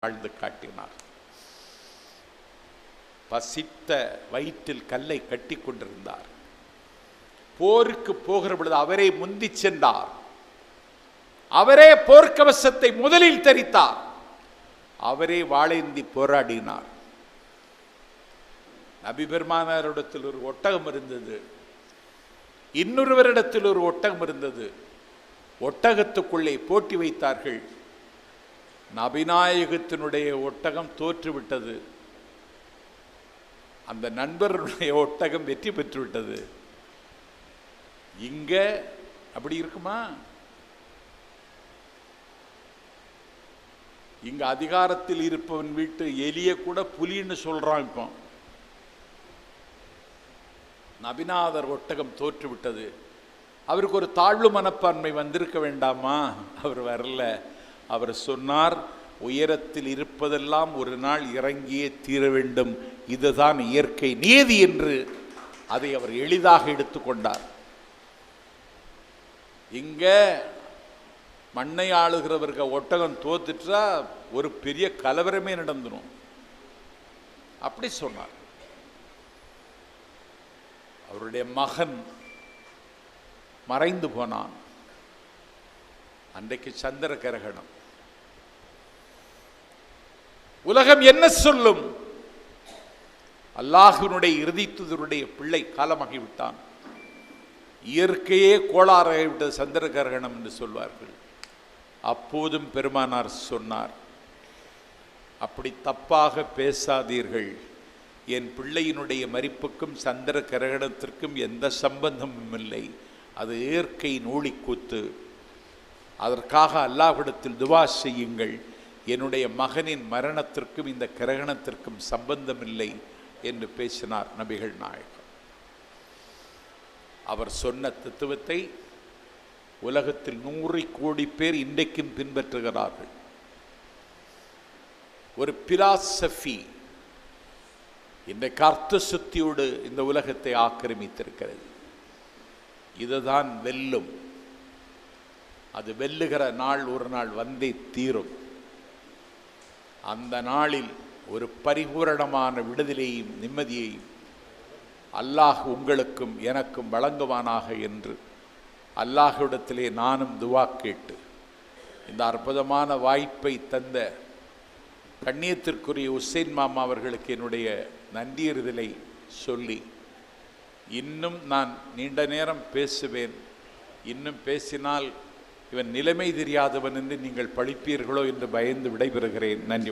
வாழ்ந்து காட்டினார். பசித்த வயிற்றில் கல்லை கட்டி கொண்டிருந்தார். போருக்கு போகிற பொழுது அவரே முந்தி சென்றார். அவரே போர்க்கவசத்தை முதலில் தரித்தார். அவரே வாளேந்தி போராடினார். நபி பெருமானாரிடத்தில் ஒரு ஒட்டகம் இருந்தது, இன்னொருவரிடத்தில் ஒரு ஒட்டகம் இருந்தது. ஒட்டகத்துக்குள்ளே போட்டி வைத்தார்கள். நபிநாயகத்தினுடைய ஒட்டகம் தோற்றுவிட்டது. அந்த நண்பருடைய ஒட்டகம் வெற்றி பெற்றுவிட்டது. இங்க அப்படி இருக்குமா? இங்க அதிகாரத்தில் இருப்பவன் வீட்டு எலிய கூட புலின்னு சொல்றான். இப்போ நபிநாதர் ஒட்டகம் தோற்றுவிட்டது. அவருக்கு ஒரு தாழ்வு மனப்பான்மை வந்திருக்க வேண்டாமா? அவர் வரல. அவர் சொன்னார், உயரத்தில் இருப்பதெல்லாம் ஒரு நாள் இறங்கியே தீர வேண்டும், இதுதான் இயற்கை நீதி என்று அதை அவர் எளிதாக எடுத்துக்கொண்டார். இங்க மண்ணை ஆளுகிறவர்கள் ஒட்டகம் தோத்துட்டா ஒரு பெரிய கலவரமே நடந்துடும். அப்படி சொன்னார். அவருடைய மகன் மறைந்து போனான். அன்றைக்கு சந்திர கிரகணம். உலகம் என்ன சொல்லும்? அல்லாஹ்வினுடைய இறுதி தூதருடைய பிள்ளை காலமாகிவிட்டான். இயற்கையே கோளாறாகிவிட்டது, சந்திர கிரகணம் என்று சொல்வார்கள். அப்போதும் பெருமானார் சொன்னார், அப்படி தப்பாக பேசாதீர்கள். என் பிள்ளையினுடைய மரிப்புக்கும் சந்திர கிரகணத்திற்கும் எந்த சம்பந்தமும் இல்லை. அது இயற்கை நூலிக்கூத்து. அதற்காக அல்லாஹ்விடத்தில் துவா செய்யுங்கள். என்னுடைய மகனின் மரணத்திற்கும் இந்த கிரகணத்திற்கும் சம்பந்தமில்லை என்று பேசினார் நபிகள் நாயகம். அவர் சொன்ன தத்துவத்தை உலகத்தில் 100 கோடி பேர் இன்றைக்கும் பின்பற்றுகிறார்கள். ஒரு பிலாசபி இன்றைக்கு அர்த்த சுத்தியோடு இந்த உலகத்தை ஆக்கிரமித்திருக்கிறது. இதுதான் வெல்லும். அது வெல்லுகிற நாள் ஒரு நாள் வந்தே தீரும். அந்த நாளில் ஒரு பரிபூரணமான விடுதலையும் நிம்மதியையும் அல்லாஹ் உங்களுக்கும் எனக்கும் வழங்குவானாக என்று அல்லாஹ்விடத்திலே நானும் துவா கேட்டு இந்த அற்புதமான வாய்ப்பை தந்த கண்ணியத்திற்குரிய உசைன் மாமா அவர்களுக்கு என்னுடைய நன்றியறிதலை சொல்லி, இன்னும் நான் நீண்ட நேரம் பேசுவேன். இன்னும் பேசினால் இவன் நிலைமை தெரியாதவன் என்று நீங்கள் பழிப்பீர்களோ என்று பயந்து விடைபெறுகிறேன். நன்றி.